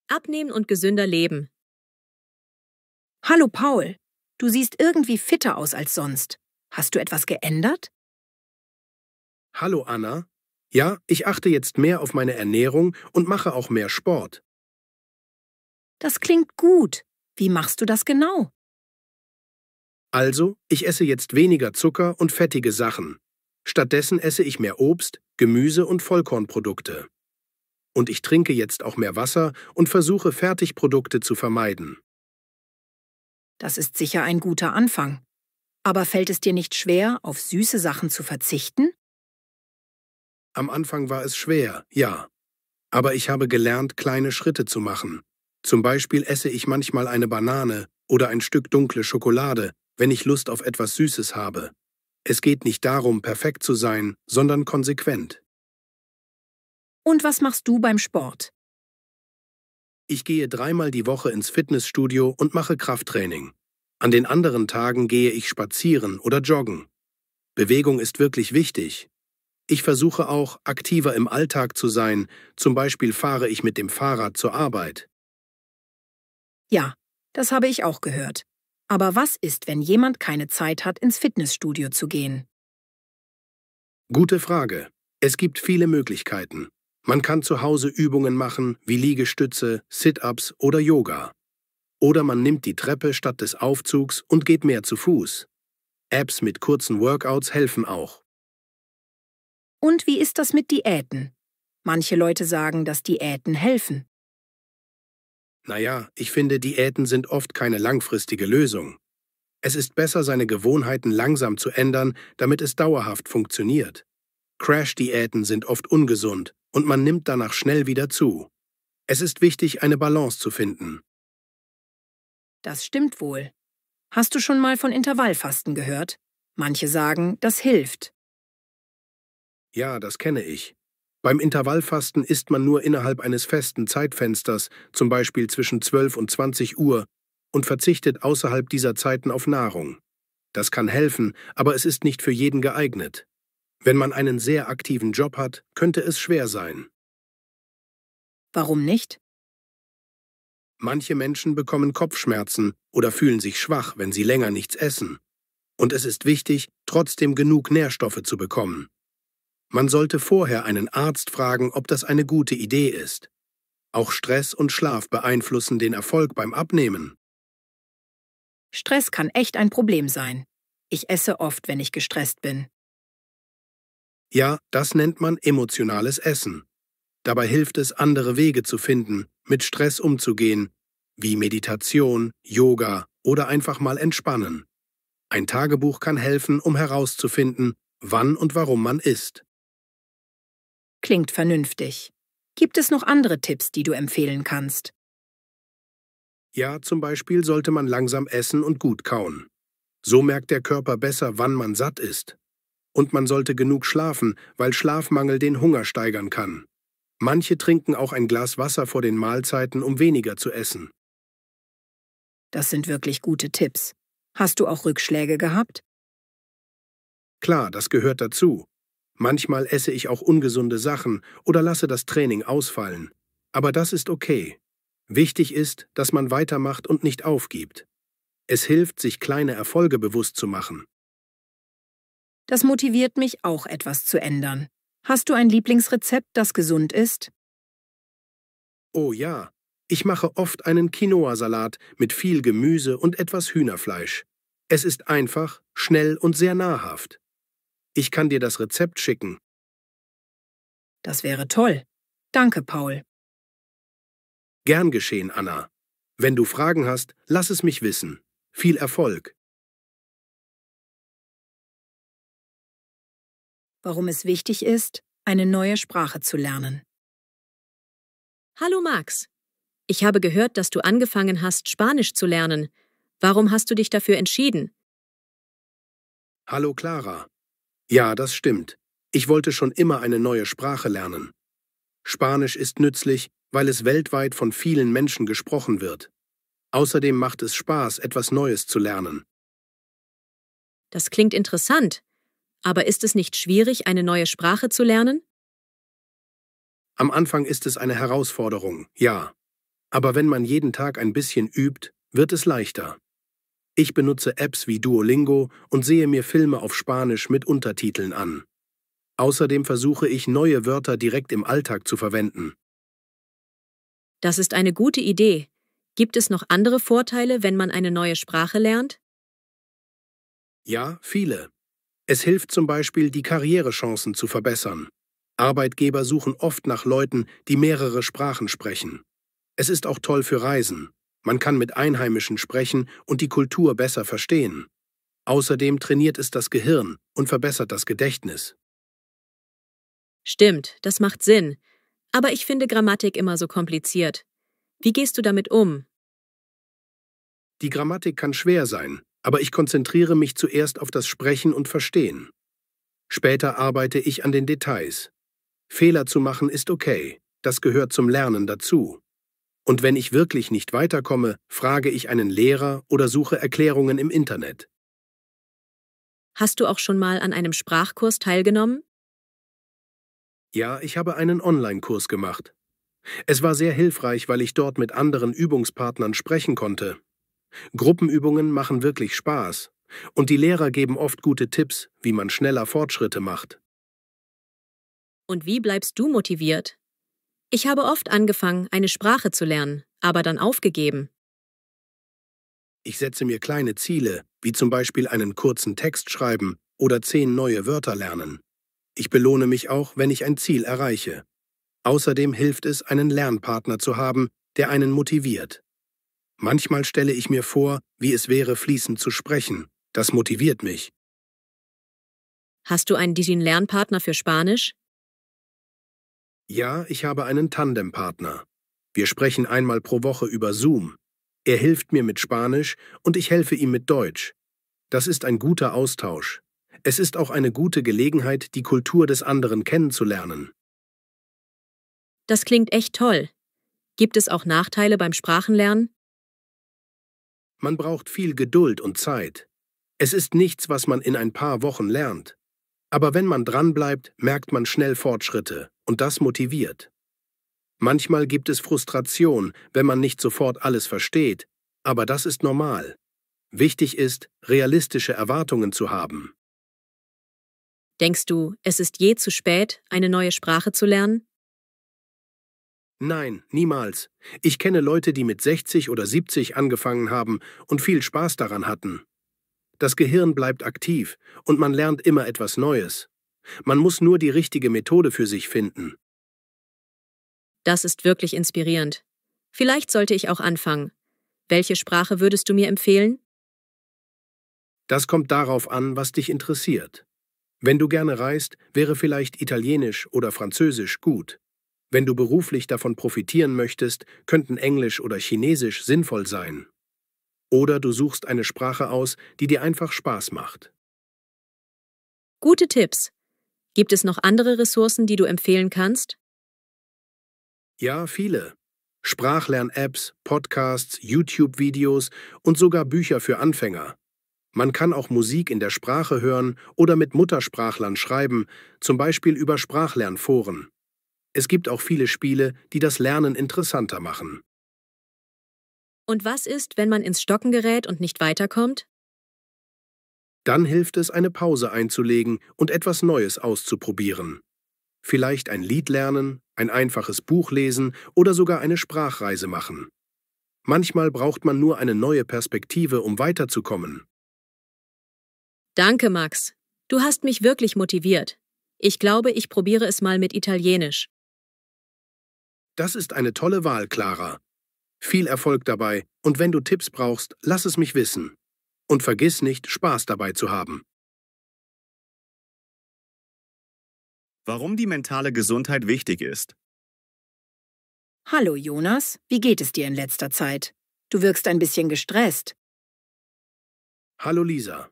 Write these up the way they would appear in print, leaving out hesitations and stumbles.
Abnehmen und gesünder leben. Hallo Paul, du siehst irgendwie fitter aus als sonst. Hast du etwas geändert? Hallo Anna. Ja, ich achte jetzt mehr auf meine Ernährung und mache auch mehr Sport. Das klingt gut. Wie machst du das genau? Also, ich esse jetzt weniger Zucker und fettige Sachen. Stattdessen esse ich mehr Obst, Gemüse und Vollkornprodukte. Und ich trinke jetzt auch mehr Wasser und versuche Fertigprodukte zu vermeiden. Das ist sicher ein guter Anfang. Aber fällt es dir nicht schwer, auf süße Sachen zu verzichten? Am Anfang war es schwer, ja. Aber ich habe gelernt, kleine Schritte zu machen. Zum Beispiel esse ich manchmal eine Banane oder ein Stück dunkle Schokolade, wenn ich Lust auf etwas Süßes habe. Es geht nicht darum, perfekt zu sein, sondern konsequent. Und was machst du beim Sport? Ich gehe 3-mal die Woche ins Fitnessstudio und mache Krafttraining. An den anderen Tagen gehe ich spazieren oder joggen. Bewegung ist wirklich wichtig. Ich versuche auch, aktiver im Alltag zu sein, zum Beispiel fahre ich mit dem Fahrrad zur Arbeit. Ja, das habe ich auch gehört. Aber was ist, wenn jemand keine Zeit hat, ins Fitnessstudio zu gehen? Gute Frage. Es gibt viele Möglichkeiten. Man kann zu Hause Übungen machen, wie Liegestütze, Sit-ups oder Yoga. Oder man nimmt die Treppe statt des Aufzugs und geht mehr zu Fuß. Apps mit kurzen Workouts helfen auch. Und wie ist das mit Diäten? Manche Leute sagen, dass Diäten helfen. Naja, ich finde, Diäten sind oft keine langfristige Lösung. Es ist besser, seine Gewohnheiten langsam zu ändern, damit es dauerhaft funktioniert. Crash-Diäten sind oft ungesund und man nimmt danach schnell wieder zu. Es ist wichtig, eine Balance zu finden. Das stimmt wohl. Hast du schon mal von Intervallfasten gehört? Manche sagen, das hilft. Ja, das kenne ich. Beim Intervallfasten isst man nur innerhalb eines festen Zeitfensters, zum Beispiel zwischen 12 und 20 Uhr, und verzichtet außerhalb dieser Zeiten auf Nahrung. Das kann helfen, aber es ist nicht für jeden geeignet. Wenn man einen sehr aktiven Job hat, könnte es schwer sein. Warum nicht? Manche Menschen bekommen Kopfschmerzen oder fühlen sich schwach, wenn sie länger nichts essen. Und es ist wichtig, trotzdem genug Nährstoffe zu bekommen. Man sollte vorher einen Arzt fragen, ob das eine gute Idee ist. Auch Stress und Schlaf beeinflussen den Erfolg beim Abnehmen. Stress kann echt ein Problem sein. Ich esse oft, wenn ich gestresst bin. Ja, das nennt man emotionales Essen. Dabei hilft es, andere Wege zu finden, mit Stress umzugehen, wie Meditation, Yoga oder einfach mal entspannen. Ein Tagebuch kann helfen, um herauszufinden, wann und warum man isst. Klingt vernünftig. Gibt es noch andere Tipps, die du empfehlen kannst? Ja, zum Beispiel sollte man langsam essen und gut kauen. So merkt der Körper besser, wann man satt ist. Und man sollte genug schlafen, weil Schlafmangel den Hunger steigern kann. Manche trinken auch ein Glas Wasser vor den Mahlzeiten, um weniger zu essen. Das sind wirklich gute Tipps. Hast du auch Rückschläge gehabt? Klar, das gehört dazu. Manchmal esse ich auch ungesunde Sachen oder lasse das Training ausfallen. Aber das ist okay. Wichtig ist, dass man weitermacht und nicht aufgibt. Es hilft, sich kleine Erfolge bewusst zu machen. Das motiviert mich auch, etwas zu ändern. Hast du ein Lieblingsrezept, das gesund ist? Oh ja, ich mache oft einen Quinoa-Salat mit viel Gemüse und etwas Hühnerfleisch. Es ist einfach, schnell und sehr nahrhaft. Ich kann dir das Rezept schicken. Das wäre toll. Danke, Paul. Gern geschehen, Anna. Wenn du Fragen hast, lass es mich wissen. Viel Erfolg. Warum es wichtig ist, eine neue Sprache zu lernen. Hallo Max. Ich habe gehört, dass du angefangen hast, Spanisch zu lernen. Warum hast du dich dafür entschieden? Hallo Clara. Ja, das stimmt. Ich wollte schon immer eine neue Sprache lernen. Spanisch ist nützlich, weil es weltweit von vielen Menschen gesprochen wird. Außerdem macht es Spaß, etwas Neues zu lernen. Das klingt interessant. Aber ist es nicht schwierig, eine neue Sprache zu lernen? Am Anfang ist es eine Herausforderung, ja. Aber wenn man jeden Tag ein bisschen übt, wird es leichter. Ich benutze Apps wie Duolingo und sehe mir Filme auf Spanisch mit Untertiteln an. Außerdem versuche ich, neue Wörter direkt im Alltag zu verwenden. Das ist eine gute Idee. Gibt es noch andere Vorteile, wenn man eine neue Sprache lernt? Ja, viele. Es hilft zum Beispiel, die Karrierechancen zu verbessern. Arbeitgeber suchen oft nach Leuten, die mehrere Sprachen sprechen. Es ist auch toll für Reisen. Man kann mit Einheimischen sprechen und die Kultur besser verstehen. Außerdem trainiert es das Gehirn und verbessert das Gedächtnis. Stimmt, das macht Sinn. Aber ich finde Grammatik immer so kompliziert. Wie gehst du damit um? Die Grammatik kann schwer sein, aber ich konzentriere mich zuerst auf das Sprechen und Verstehen. Später arbeite ich an den Details. Fehler zu machen ist okay, das gehört zum Lernen dazu. Und wenn ich wirklich nicht weiterkomme, frage ich einen Lehrer oder suche Erklärungen im Internet. Hast du auch schon mal an einem Sprachkurs teilgenommen? Ja, ich habe einen Online-Kurs gemacht. Es war sehr hilfreich, weil ich dort mit anderen Übungspartnern sprechen konnte. Gruppenübungen machen wirklich Spaß. Und die Lehrer geben oft gute Tipps, wie man schneller Fortschritte macht. Und wie bleibst du motiviert? Ich habe oft angefangen, eine Sprache zu lernen, aber dann aufgegeben. Ich setze mir kleine Ziele, wie zum Beispiel einen kurzen Text schreiben oder 10 neue Wörter lernen. Ich belohne mich auch, wenn ich ein Ziel erreiche. Außerdem hilft es, einen Lernpartner zu haben, der einen motiviert. Manchmal stelle ich mir vor, wie es wäre, fließend zu sprechen. Das motiviert mich. Hast du einen Dijin-Lernpartner für Spanisch? Ja, ich habe einen Tandempartner. Wir sprechen einmal pro Woche über Zoom. Er hilft mir mit Spanisch und ich helfe ihm mit Deutsch. Das ist ein guter Austausch. Es ist auch eine gute Gelegenheit, die Kultur des anderen kennenzulernen. Das klingt echt toll. Gibt es auch Nachteile beim Sprachenlernen? Man braucht viel Geduld und Zeit. Es ist nichts, was man in ein paar Wochen lernt. Aber wenn man dranbleibt, merkt man schnell Fortschritte und das motiviert. Manchmal gibt es Frustration, wenn man nicht sofort alles versteht, aber das ist normal. Wichtig ist, realistische Erwartungen zu haben. Denkst du, es ist je zu spät, eine neue Sprache zu lernen? Nein, niemals. Ich kenne Leute, die mit 60 oder 70 angefangen haben und viel Spaß daran hatten. Das Gehirn bleibt aktiv und man lernt immer etwas Neues. Man muss nur die richtige Methode für sich finden. Das ist wirklich inspirierend. Vielleicht sollte ich auch anfangen. Welche Sprache würdest du mir empfehlen? Das kommt darauf an, was dich interessiert. Wenn du gerne reist, wäre vielleicht Italienisch oder Französisch gut. Wenn du beruflich davon profitieren möchtest, könnten Englisch oder Chinesisch sinnvoll sein. Oder du suchst eine Sprache aus, die dir einfach Spaß macht. Gute Tipps. Gibt es noch andere Ressourcen, die du empfehlen kannst? Ja, viele. Sprachlern-Apps, Podcasts, YouTube-Videos und sogar Bücher für Anfänger. Man kann auch Musik in der Sprache hören oder mit Muttersprachlern schreiben, zum Beispiel über Sprachlernforen. Es gibt auch viele Spiele, die das Lernen interessanter machen. Und was ist, wenn man ins Stocken gerät und nicht weiterkommt? Dann hilft es, eine Pause einzulegen und etwas Neues auszuprobieren. Vielleicht ein Lied lernen, ein einfaches Buch lesen oder sogar eine Sprachreise machen. Manchmal braucht man nur eine neue Perspektive, um weiterzukommen. Danke, Max. Du hast mich wirklich motiviert. Ich glaube, ich probiere es mal mit Italienisch. Das ist eine tolle Wahl, Clara. Viel Erfolg dabei und wenn du Tipps brauchst, lass es mich wissen. Und vergiss nicht, Spaß dabei zu haben. Warum die mentale Gesundheit wichtig ist. Hallo Jonas, wie geht es dir in letzter Zeit? Du wirkst ein bisschen gestresst. Hallo Lisa.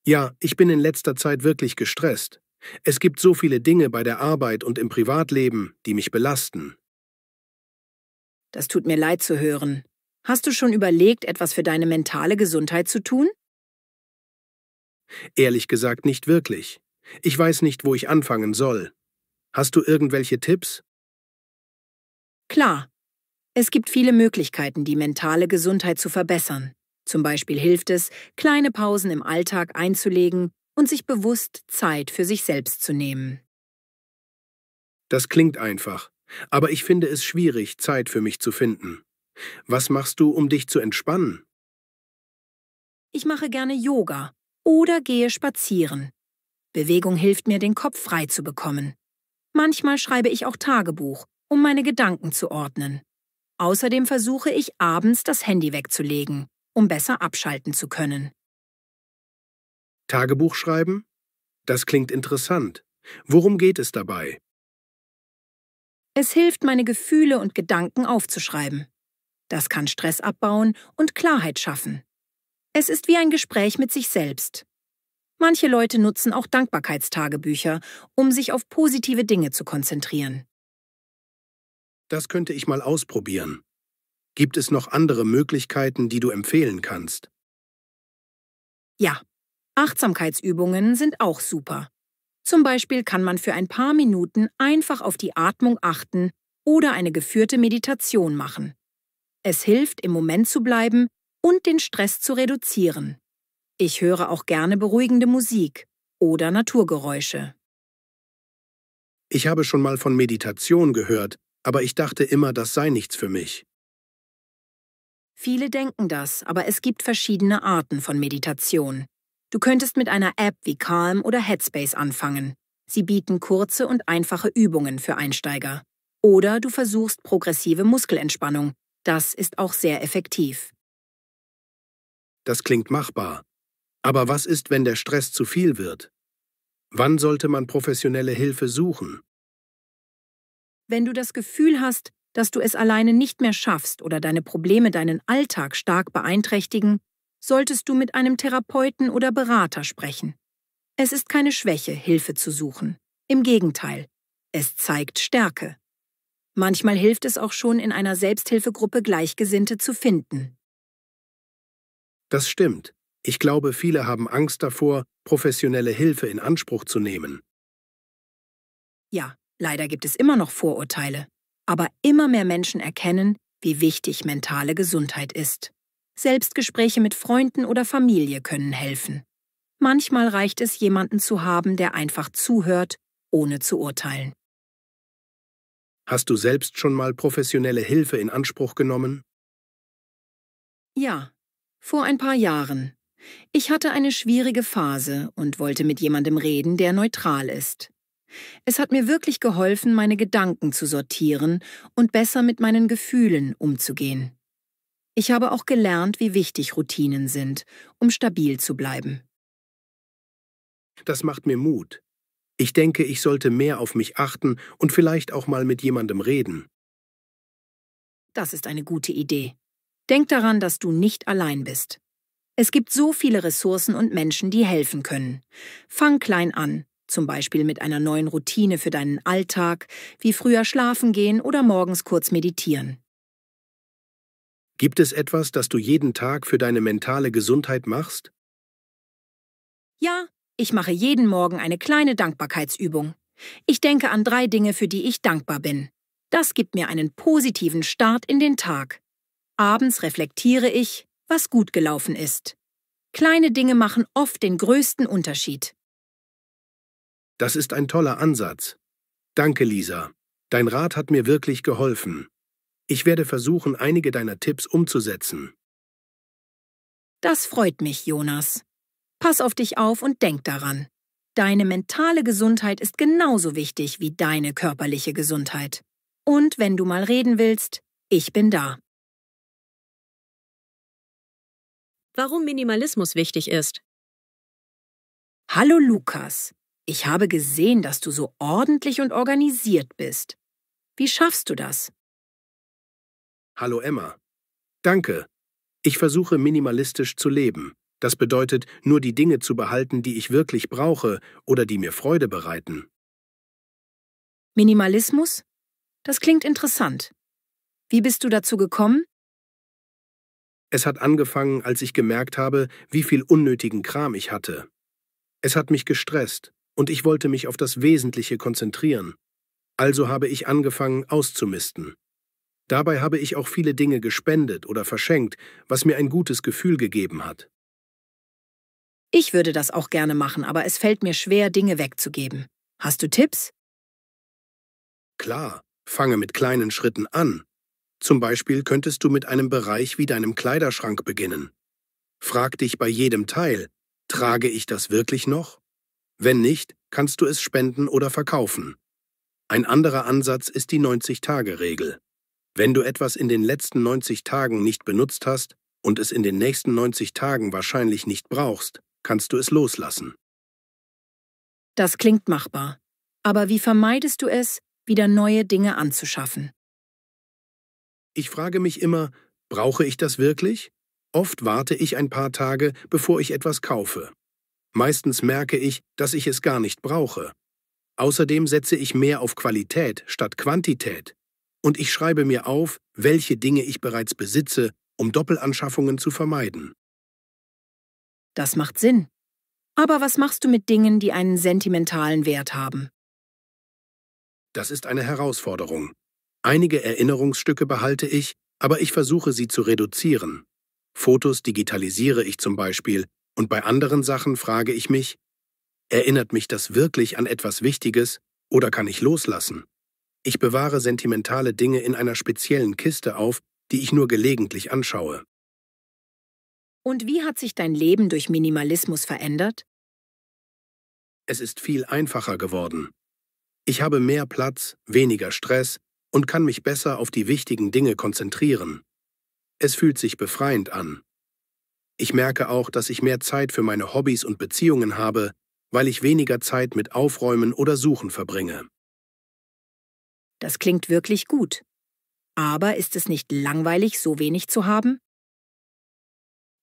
Ja, ich bin in letzter Zeit wirklich gestresst. Es gibt so viele Dinge bei der Arbeit und im Privatleben, die mich belasten. Das tut mir leid zu hören. Hast du schon überlegt, etwas für deine mentale Gesundheit zu tun? Ehrlich gesagt nicht wirklich. Ich weiß nicht, wo ich anfangen soll. Hast du irgendwelche Tipps? Klar. Es gibt viele Möglichkeiten, die mentale Gesundheit zu verbessern. Zum Beispiel hilft es, kleine Pausen im Alltag einzulegen und sich bewusst Zeit für sich selbst zu nehmen. Das klingt einfach, aber ich finde es schwierig, Zeit für mich zu finden. Was machst du, um dich zu entspannen? Ich mache gerne Yoga oder gehe spazieren. Bewegung hilft mir, den Kopf frei zu bekommen. Manchmal schreibe ich auch Tagebuch, um meine Gedanken zu ordnen. Außerdem versuche ich, abends das Handy wegzulegen, um besser abschalten zu können. Tagebuch schreiben? Das klingt interessant. Worum geht es dabei? Es hilft, meine Gefühle und Gedanken aufzuschreiben. Das kann Stress abbauen und Klarheit schaffen. Es ist wie ein Gespräch mit sich selbst. Manche Leute nutzen auch Dankbarkeitstagebücher, um sich auf positive Dinge zu konzentrieren. Das könnte ich mal ausprobieren. Gibt es noch andere Möglichkeiten, die du empfehlen kannst? Ja, Achtsamkeitsübungen sind auch super. Zum Beispiel kann man für ein paar Minuten einfach auf die Atmung achten oder eine geführte Meditation machen. Es hilft, im Moment zu bleiben und den Stress zu reduzieren. Ich höre auch gerne beruhigende Musik oder Naturgeräusche. Ich habe schon mal von Meditation gehört, aber ich dachte immer, das sei nichts für mich. Viele denken das, aber es gibt verschiedene Arten von Meditation. Du könntest mit einer App wie Calm oder Headspace anfangen. Sie bieten kurze und einfache Übungen für Einsteiger. Oder du versuchst progressive Muskelentspannung. Das ist auch sehr effektiv. Das klingt machbar. Aber was ist, wenn der Stress zu viel wird? Wann sollte man professionelle Hilfe suchen? Wenn du das Gefühl hast, dass du es alleine nicht mehr schaffst oder deine Probleme deinen Alltag stark beeinträchtigen, solltest du mit einem Therapeuten oder Berater sprechen. Es ist keine Schwäche, Hilfe zu suchen. Im Gegenteil, es zeigt Stärke. Manchmal hilft es auch schon, in einer Selbsthilfegruppe Gleichgesinnte zu finden. Das stimmt. Ich glaube, viele haben Angst davor, professionelle Hilfe in Anspruch zu nehmen. Ja, leider gibt es immer noch Vorurteile. Aber immer mehr Menschen erkennen, wie wichtig mentale Gesundheit ist. Selbstgespräche mit Freunden oder Familie können helfen. Manchmal reicht es, jemanden zu haben, der einfach zuhört, ohne zu urteilen. Hast du selbst schon mal professionelle Hilfe in Anspruch genommen? Ja, vor ein paar Jahren. Ich hatte eine schwierige Phase und wollte mit jemandem reden, der neutral ist. Es hat mir wirklich geholfen, meine Gedanken zu sortieren und besser mit meinen Gefühlen umzugehen. Ich habe auch gelernt, wie wichtig Routinen sind, um stabil zu bleiben. Das macht mir Mut. Ich denke, ich sollte mehr auf mich achten und vielleicht auch mal mit jemandem reden. Das ist eine gute Idee. Denk daran, dass du nicht allein bist. Es gibt so viele Ressourcen und Menschen, die helfen können. Fang klein an, zum Beispiel mit einer neuen Routine für deinen Alltag, wie früher schlafen gehen oder morgens kurz meditieren. Gibt es etwas, das du jeden Tag für deine mentale Gesundheit machst? Ja, ich mache jeden Morgen eine kleine Dankbarkeitsübung. Ich denke an 3 Dinge, für die ich dankbar bin. Das gibt mir einen positiven Start in den Tag. Abends reflektiere ich, was gut gelaufen ist. Kleine Dinge machen oft den größten Unterschied. Das ist ein toller Ansatz. Danke, Lisa. Dein Rat hat mir wirklich geholfen. Ich werde versuchen, einige deiner Tipps umzusetzen. Das freut mich, Jonas. Pass auf dich auf und denk daran. Deine mentale Gesundheit ist genauso wichtig wie deine körperliche Gesundheit. Und wenn du mal reden willst, ich bin da. Warum Minimalismus wichtig ist. Hallo Lukas, ich habe gesehen, dass du so ordentlich und organisiert bist. Wie schaffst du das? Hallo Emma. Danke. Ich versuche minimalistisch zu leben. Das bedeutet, nur die Dinge zu behalten, die ich wirklich brauche oder die mir Freude bereiten. Minimalismus? Das klingt interessant. Wie bist du dazu gekommen? Es hat angefangen, als ich gemerkt habe, wie viel unnötigen Kram ich hatte. Es hat mich gestresst und ich wollte mich auf das Wesentliche konzentrieren. Also habe ich angefangen, auszumisten. Dabei habe ich auch viele Dinge gespendet oder verschenkt, was mir ein gutes Gefühl gegeben hat. Ich würde das auch gerne machen, aber es fällt mir schwer, Dinge wegzugeben. Hast du Tipps? Klar, fange mit kleinen Schritten an. Zum Beispiel könntest du mit einem Bereich wie deinem Kleiderschrank beginnen. Frag dich bei jedem Teil, trage ich das wirklich noch? Wenn nicht, kannst du es spenden oder verkaufen. Ein anderer Ansatz ist die 90-Tage-Regel. Wenn du etwas in den letzten 90 Tagen nicht benutzt hast und es in den nächsten 90 Tagen wahrscheinlich nicht brauchst, kannst du es loslassen. Das klingt machbar. Aber wie vermeidest du es, wieder neue Dinge anzuschaffen? Ich frage mich immer, brauche ich das wirklich? Oft warte ich ein paar Tage, bevor ich etwas kaufe. Meistens merke ich, dass ich es gar nicht brauche. Außerdem setze ich mehr auf Qualität statt Quantität. Und ich schreibe mir auf, welche Dinge ich bereits besitze, um Doppelanschaffungen zu vermeiden. Das macht Sinn. Aber was machst du mit Dingen, die einen sentimentalen Wert haben? Das ist eine Herausforderung. Einige Erinnerungsstücke behalte ich, aber ich versuche sie zu reduzieren. Fotos digitalisiere ich zum Beispiel, und bei anderen Sachen frage ich mich, erinnert mich das wirklich an etwas Wichtiges oder kann ich loslassen? Ich bewahre sentimentale Dinge in einer speziellen Kiste auf, die ich nur gelegentlich anschaue. Und wie hat sich dein Leben durch Minimalismus verändert? Es ist viel einfacher geworden. Ich habe mehr Platz, weniger Stress und kann mich besser auf die wichtigen Dinge konzentrieren. Es fühlt sich befreiend an. Ich merke auch, dass ich mehr Zeit für meine Hobbys und Beziehungen habe, weil ich weniger Zeit mit Aufräumen oder Suchen verbringe. Das klingt wirklich gut. Aber ist es nicht langweilig, so wenig zu haben?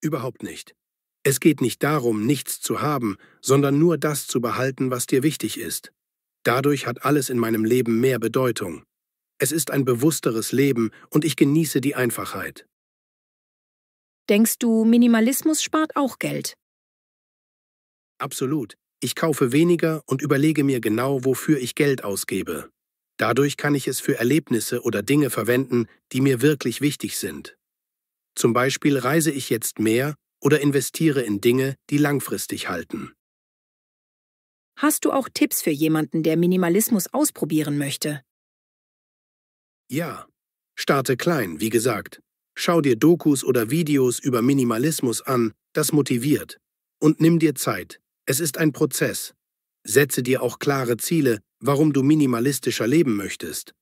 Überhaupt nicht. Es geht nicht darum, nichts zu haben, sondern nur das zu behalten, was dir wichtig ist. Dadurch hat alles in meinem Leben mehr Bedeutung. Es ist ein bewussteres Leben und ich genieße die Einfachheit. Denkst du, Minimalismus spart auch Geld? Absolut. Ich kaufe weniger und überlege mir genau, wofür ich Geld ausgebe. Dadurch kann ich es für Erlebnisse oder Dinge verwenden, die mir wirklich wichtig sind. Zum Beispiel reise ich jetzt mehr oder investiere in Dinge, die langfristig halten. Hast du auch Tipps für jemanden, der Minimalismus ausprobieren möchte? Ja. Starte klein, wie gesagt. Schau dir Dokus oder Videos über Minimalismus an, das motiviert. Und nimm dir Zeit. Es ist ein Prozess. Setze dir auch klare Ziele, warum du minimalistischer leben möchtest.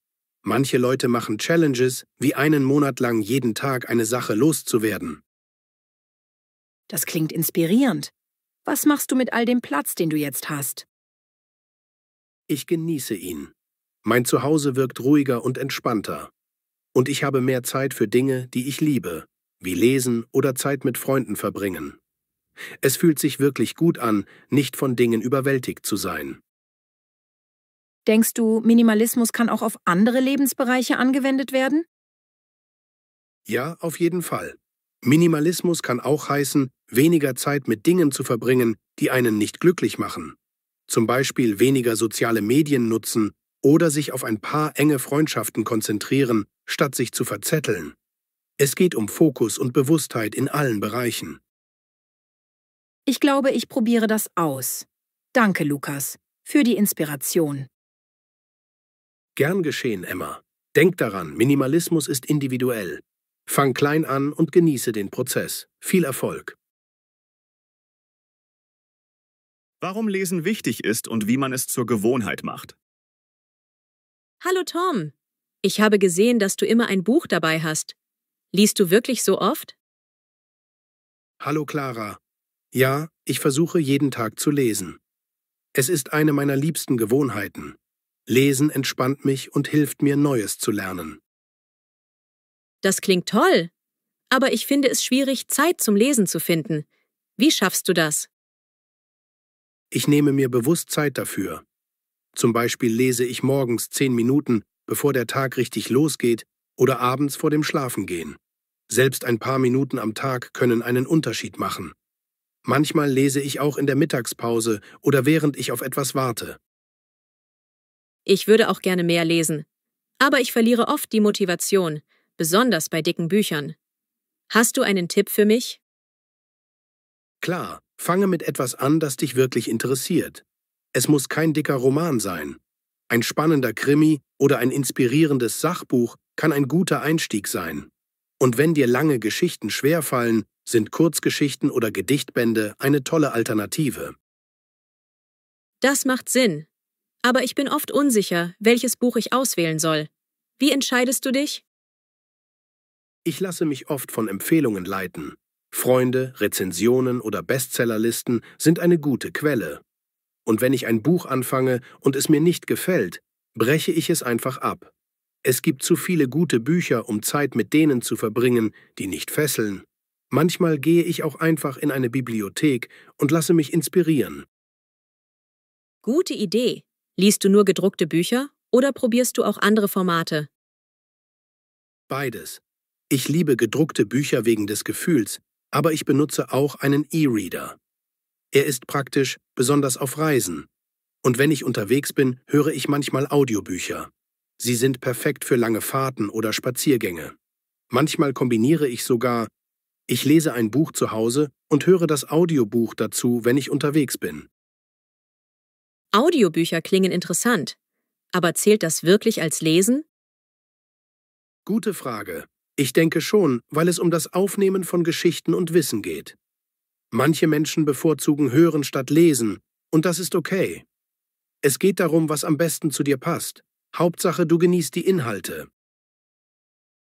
Manche Leute machen Challenges, wie einen Monat lang jeden Tag eine Sache loszuwerden. Das klingt inspirierend. Was machst du mit all dem Platz, den du jetzt hast? Ich genieße ihn. Mein Zuhause wirkt ruhiger und entspannter. Und ich habe mehr Zeit für Dinge, die ich liebe, wie Lesen oder Zeit mit Freunden verbringen. Es fühlt sich wirklich gut an, nicht von Dingen überwältigt zu sein. Denkst du, Minimalismus kann auch auf andere Lebensbereiche angewendet werden? Ja, auf jeden Fall. Minimalismus kann auch heißen, weniger Zeit mit Dingen zu verbringen, die einen nicht glücklich machen. Zum Beispiel weniger soziale Medien nutzen oder sich auf ein paar enge Freundschaften konzentrieren, statt sich zu verzetteln. Es geht um Fokus und Bewusstheit in allen Bereichen. Ich glaube, ich probiere das aus. Danke, Lukas, für die Inspiration. Gern geschehen, Emma. Denk daran, Minimalismus ist individuell. Fang klein an und genieße den Prozess. Viel Erfolg. Warum Lesen wichtig ist und wie man es zur Gewohnheit macht. Hallo Tom. Ich habe gesehen, dass du immer ein Buch dabei hast. Liest du wirklich so oft? Hallo Clara. Ja, ich versuche jeden Tag zu lesen. Es ist eine meiner liebsten Gewohnheiten. Lesen entspannt mich und hilft mir, Neues zu lernen. Das klingt toll. Aber ich finde es schwierig, Zeit zum Lesen zu finden. Wie schaffst du das? Ich nehme mir bewusst Zeit dafür. Zum Beispiel lese ich morgens 10 Minuten, bevor der Tag richtig losgeht, oder abends vor dem Schlafengehen. Selbst ein paar Minuten am Tag können einen Unterschied machen. Manchmal lese ich auch in der Mittagspause oder während ich auf etwas warte. Ich würde auch gerne mehr lesen. Aber ich verliere oft die Motivation. besonders bei dicken Büchern. Hast du einen Tipp für mich? Klar, fange mit etwas an, das dich wirklich interessiert. Es muss kein dicker Roman sein. Ein spannender Krimi oder ein inspirierendes Sachbuch kann ein guter Einstieg sein. Und wenn dir lange Geschichten schwerfallen, sind Kurzgeschichten oder Gedichtbände eine tolle Alternative. Das macht Sinn. Aber ich bin oft unsicher, welches Buch ich auswählen soll. Wie entscheidest du dich? Ich lasse mich oft von Empfehlungen leiten. Freunde, Rezensionen oder Bestsellerlisten sind eine gute Quelle. Und wenn ich ein Buch anfange und es mir nicht gefällt, breche ich es einfach ab. Es gibt zu viele gute Bücher, um Zeit mit denen zu verbringen, die nicht fesseln. Manchmal gehe ich auch einfach in eine Bibliothek und lasse mich inspirieren. Gute Idee. Liest du nur gedruckte Bücher oder probierst du auch andere Formate? Beides. Ich liebe gedruckte Bücher wegen des Gefühls, aber ich benutze auch einen E-Reader. Er ist praktisch, besonders auf Reisen. Und wenn ich unterwegs bin, höre ich manchmal Audiobücher. Sie sind perfekt für lange Fahrten oder Spaziergänge. Manchmal kombiniere ich sogar, ich lese ein Buch zu Hause und höre das Audiobuch dazu, wenn ich unterwegs bin. Audiobücher klingen interessant. Aber zählt das wirklich als Lesen? Gute Frage. Ich denke schon, weil es um das Aufnehmen von Geschichten und Wissen geht. Manche Menschen bevorzugen Hören statt Lesen, und das ist okay. Es geht darum, was am besten zu dir passt. Hauptsache, du genießt die Inhalte.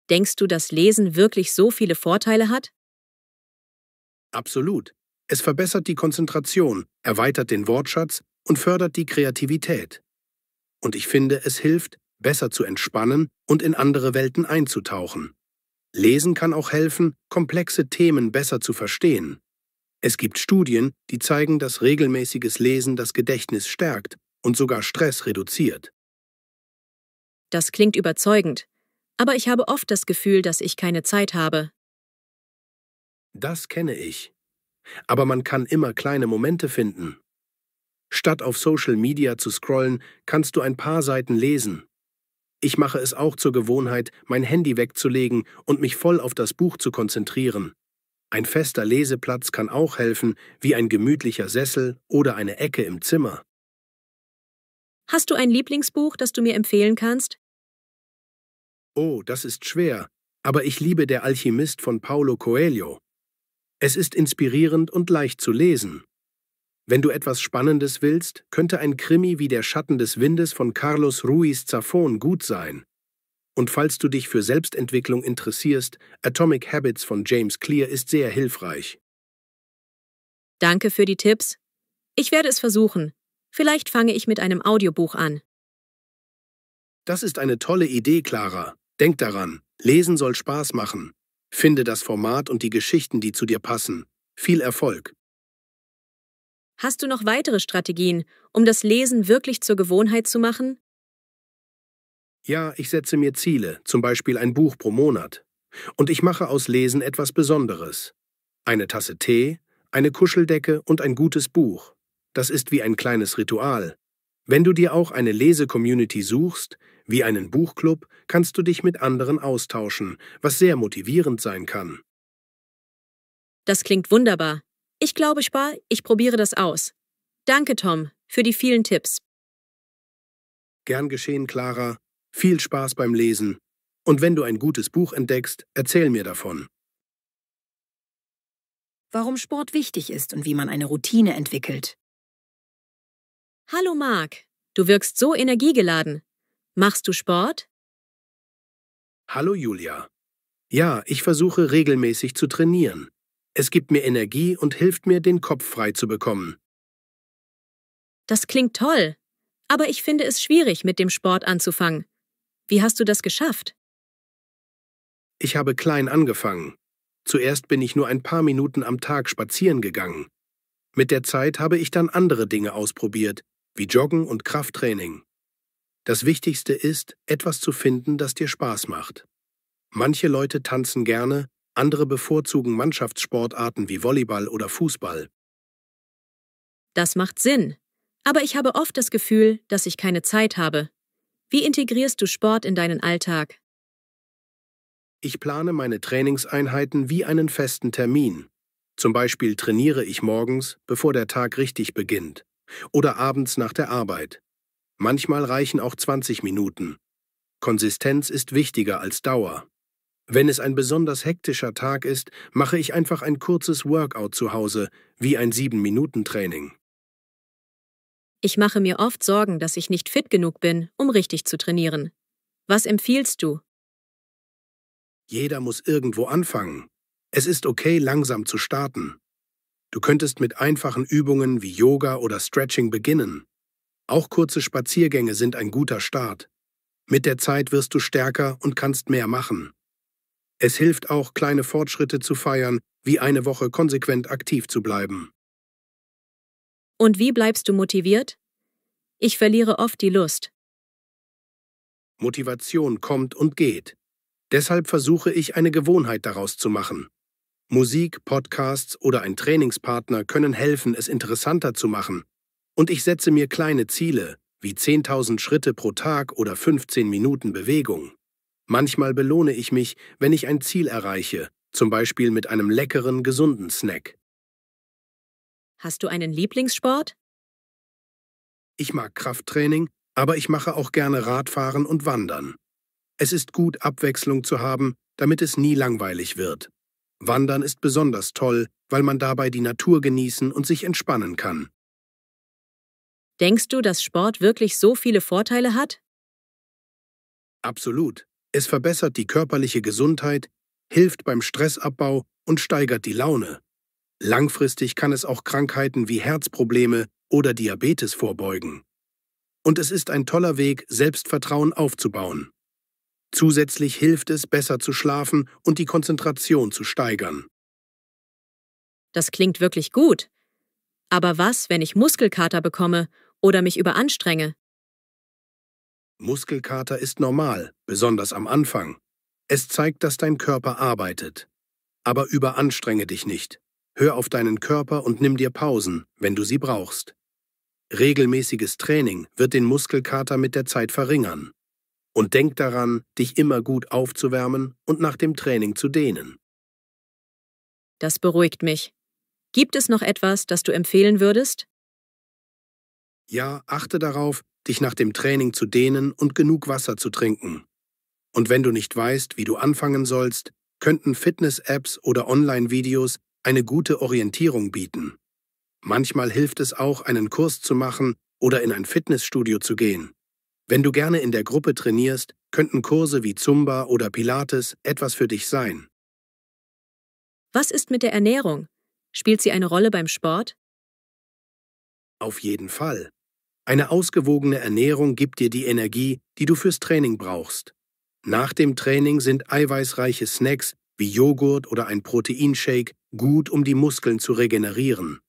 Denkst du, dass Lesen wirklich so viele Vorteile hat? Absolut. Es verbessert die Konzentration, erweitert den Wortschatz und fördert die Kreativität. Und ich finde, es hilft, besser zu entspannen und in andere Welten einzutauchen. Lesen kann auch helfen, komplexe Themen besser zu verstehen. Es gibt Studien, die zeigen, dass regelmäßiges Lesen das Gedächtnis stärkt und sogar Stress reduziert. Das klingt überzeugend. Aber ich habe oft das Gefühl, dass ich keine Zeit habe. Das kenne ich. Aber man kann immer kleine Momente finden. Statt auf Social Media zu scrollen, kannst du ein paar Seiten lesen. Ich mache es auch zur Gewohnheit, mein Handy wegzulegen und mich voll auf das Buch zu konzentrieren. Ein fester Leseplatz kann auch helfen, wie ein gemütlicher Sessel oder eine Ecke im Zimmer. Hast du ein Lieblingsbuch, das du mir empfehlen kannst? Oh, das ist schwer, aber ich liebe Der Alchemist von Paulo Coelho. Es ist inspirierend und leicht zu lesen. Wenn du etwas Spannendes willst, könnte ein Krimi wie Der Schatten des Windes von Carlos Ruiz Zafón gut sein. Und falls du dich für Selbstentwicklung interessierst, Atomic Habits von James Clear ist sehr hilfreich. Danke für die Tipps. Ich werde es versuchen. Vielleicht fange ich mit einem Audiobuch an. Das ist eine tolle Idee, Clara. Denk daran, Lesen soll Spaß machen. Finde das Format und die Geschichten, die zu dir passen. Viel Erfolg! Hast du noch weitere Strategien, um das Lesen wirklich zur Gewohnheit zu machen? Ja, ich setze mir Ziele, zum Beispiel ein Buch pro Monat. Und ich mache aus Lesen etwas Besonderes. Eine Tasse Tee, eine Kuscheldecke und ein gutes Buch. Das ist wie ein kleines Ritual. Wenn du dir auch eine Lese-Community suchst, wie einen Buchclub, kannst du dich mit anderen austauschen, was sehr motivierend sein kann. Das klingt wunderbar. Ich glaube, ich probiere das aus. Danke, Tom, für die vielen Tipps. Gern geschehen, Clara. Viel Spaß beim Lesen. Und wenn du ein gutes Buch entdeckst, erzähl mir davon. Warum Sport wichtig ist und wie man eine Routine entwickelt. Hallo Marc, du wirkst so energiegeladen. Machst du Sport? Hallo Julia. Ja, ich versuche regelmäßig zu trainieren. Es gibt mir Energie und hilft mir, den Kopf frei zu bekommen. Das klingt toll. Aber ich finde es schwierig, mit dem Sport anzufangen. Wie hast du das geschafft? Ich habe klein angefangen. Zuerst bin ich nur ein paar Minuten am Tag spazieren gegangen. Mit der Zeit habe ich dann andere Dinge ausprobiert, wie Joggen und Krafttraining. Das Wichtigste ist, etwas zu finden, das dir Spaß macht. Manche Leute tanzen gerne, andere bevorzugen Mannschaftssportarten wie Volleyball oder Fußball. Das macht Sinn. Aber ich habe oft das Gefühl, dass ich keine Zeit habe. Wie integrierst du Sport in deinen Alltag? Ich plane meine Trainingseinheiten wie einen festen Termin. Zum Beispiel trainiere ich morgens, bevor der Tag richtig beginnt, oder abends nach der Arbeit. Manchmal reichen auch 20 Minuten. Konsistenz ist wichtiger als Dauer. Wenn es ein besonders hektischer Tag ist, mache ich einfach ein kurzes Workout zu Hause, wie ein 7-Minuten-Training. Ich mache mir oft Sorgen, dass ich nicht fit genug bin, um richtig zu trainieren. Was empfiehlst du? Jeder muss irgendwo anfangen. Es ist okay, langsam zu starten. Du könntest mit einfachen Übungen wie Yoga oder Stretching beginnen. Auch kurze Spaziergänge sind ein guter Start. Mit der Zeit wirst du stärker und kannst mehr machen. Es hilft auch, kleine Fortschritte zu feiern, wie eine Woche konsequent aktiv zu bleiben. Und wie bleibst du motiviert? Ich verliere oft die Lust. Motivation kommt und geht. Deshalb versuche ich, eine Gewohnheit daraus zu machen. Musik, Podcasts oder ein Trainingspartner können helfen, es interessanter zu machen. Und ich setze mir kleine Ziele, wie 10.000 Schritte pro Tag oder 15 Minuten Bewegung. Manchmal belohne ich mich, wenn ich ein Ziel erreiche, zum Beispiel mit einem leckeren, gesunden Snack. Hast du einen Lieblingssport? Ich mag Krafttraining, aber ich mache auch gerne Radfahren und Wandern. Es ist gut, Abwechslung zu haben, damit es nie langweilig wird. Wandern ist besonders toll, weil man dabei die Natur genießen und sich entspannen kann. Denkst du, dass Sport wirklich so viele Vorteile hat? Absolut. Es verbessert die körperliche Gesundheit, hilft beim Stressabbau und steigert die Laune. Langfristig kann es auch Krankheiten wie Herzprobleme oder Diabetes vorbeugen. Und es ist ein toller Weg, Selbstvertrauen aufzubauen. Zusätzlich hilft es, besser zu schlafen und die Konzentration zu steigern. Das klingt wirklich gut. Aber was, wenn ich Muskelkater bekomme oder mich überanstrenge? Muskelkater ist normal, besonders am Anfang. Es zeigt, dass dein Körper arbeitet. Aber überanstrenge dich nicht. Hör auf deinen Körper und nimm dir Pausen, wenn du sie brauchst. Regelmäßiges Training wird den Muskelkater mit der Zeit verringern. Und denk daran, dich immer gut aufzuwärmen und nach dem Training zu dehnen. Das beruhigt mich. Gibt es noch etwas, das du empfehlen würdest? Ja, achte darauf, dich nach dem Training zu dehnen und genug Wasser zu trinken. Und wenn du nicht weißt, wie du anfangen sollst, könnten Fitness-Apps oder Online-Videos eine gute Orientierung bieten. Manchmal hilft es auch, einen Kurs zu machen oder in ein Fitnessstudio zu gehen. Wenn du gerne in der Gruppe trainierst, könnten Kurse wie Zumba oder Pilates etwas für dich sein. Was ist mit der Ernährung? Spielt sie eine Rolle beim Sport? Auf jeden Fall. Eine ausgewogene Ernährung gibt dir die Energie, die du fürs Training brauchst. Nach dem Training sind eiweißreiche Snacks wie Joghurt oder ein Proteinshake gut, um die Muskeln zu regenerieren.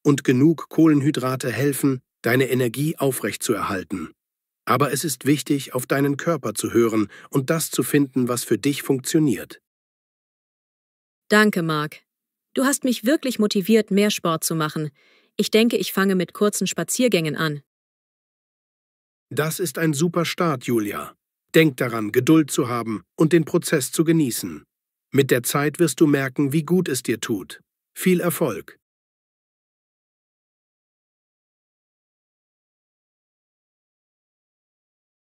Und genug Kohlenhydrate helfen, deine Energie aufrechtzuerhalten. Aber es ist wichtig, auf deinen Körper zu hören und das zu finden, was für dich funktioniert. Danke, Marc. Du hast mich wirklich motiviert, mehr Sport zu machen. Ich denke, ich fange mit kurzen Spaziergängen an. Das ist ein super Start, Julia. Denk daran, Geduld zu haben und den Prozess zu genießen. Mit der Zeit wirst du merken, wie gut es dir tut. Viel Erfolg!